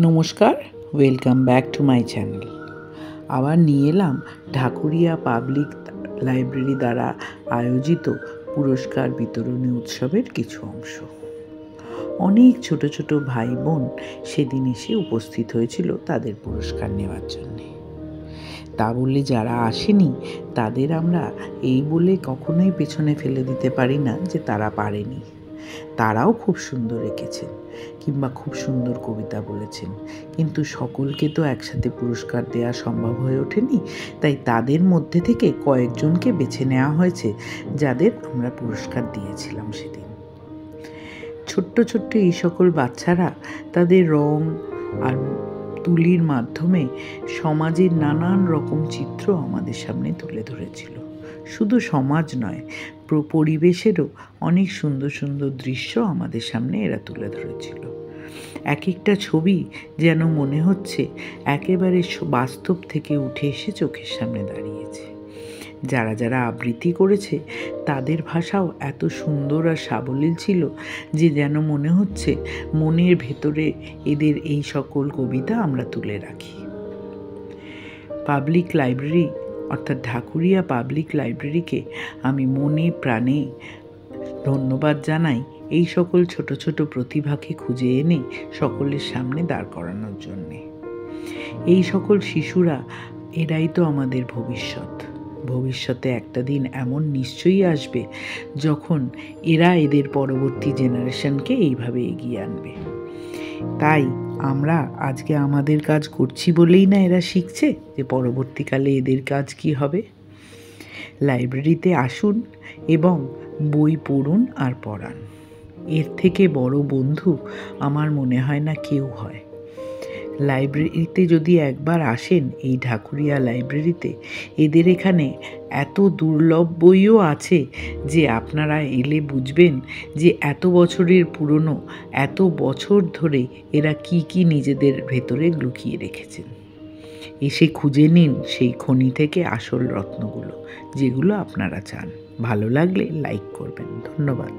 নমস্কার, welcome back to my channel. আবার নিয়ে এলাম ঢাকুরিয়া পাবলিক লাইব্রেরি দ্বারা আয়োজিত পুরস্কার বিতরণী উৎসবের কিছু অংশ। অনেক ছোট ছোট ভাই বোন সেদিন এসে উপস্থিত হয়েছিল তাদের পুরস্কার নেওয়ার জন্যে। তা বলে যারা আসেনি তাদের আমরা এই বলে কখনোই পেছনে ফেলে দিতে পারি না যে তারা পারেনি। তারাও খুব সুন্দর এঁকেছেন কিংবা খুব সুন্দর কবিতা বলেছেন, কিন্তু সকলকে তো একসাথে পুরস্কার দেওয়া সম্ভব হয়ে ওঠেনি। তাই তাদের মধ্যে থেকে কয়েকজনকে বেছে নেওয়া হয়েছে যাদের আমরা পুরস্কার দিয়েছিলাম সেদিন। ছোট্ট ছোট্ট এই সকল বাচ্চারা তাদের রং আর তুলির মাধ্যমে সমাজের নানান রকম চিত্র আমাদের সামনে তুলে ধরেছিল। শুধু সমাজ নয়, পরিবেশেরও অনেক সুন্দর সুন্দর দৃশ্য আমাদের সামনে এরা তুলে ধরেছিল। এক একটা ছবি যেন মনে হচ্ছে একেবারে বাস্তব থেকে উঠে এসে চোখের সামনে দাঁড়িয়েছে। যারা যারা আবৃত্তি করেছে তাদের ভাষাও এত সুন্দর আর সাবলীল ছিল যে যেন মনে হচ্ছে মনের ভেতরে এদের এই সকল কবিতা আমরা তুলে রাখি। পাবলিক লাইব্রেরি অর্থাৎ ঢাকুরিয়া পাবলিক লাইব্রেরিকে আমি মনে প্রাণে ধন্যবাদ জানাই এই সকল ছোট ছোট প্রতিভাকে খুঁজে এনে সকলের সামনে দাঁড় করানোর জন্যে। এই সকল শিশুরা এরাই তো আমাদের ভবিষ্যতে একটা দিন এমন নিশ্চয়ই আসবে যখন এরা এদের পরবর্তী জেনারেশনকে এইভাবে এগিয়ে আনবে। তাই আমরা আজকে আমাদের কাজ করছি বলেই না এরা শিখছে যে পরবর্তীকালে এদের কাজ কি হবে। লাইব্রেরিতে আসুন এবং বই পড়ুন আর পড়ান। এর থেকে বড় বন্ধু আমার মনে হয় না কেউ হয়। লাইব্রেরিতে যদি একবার আসেন, এই ঢাকুরিয়া লাইব্রেরিতে এদের এখানে এত দুর্লভ বইও আছে যে আপনারা এলে বুঝবেন যে এত বছরের পুরনো, এত বছর ধরে এরা কি কি নিজেদের ভেতরে লুকিয়ে রেখেছেন। এসে খুঁজে নিন সেই খনি থেকে আসল রত্নগুলো, যেগুলো আপনারা চান। ভালো লাগলে লাইক করবেন। ধন্যবাদ।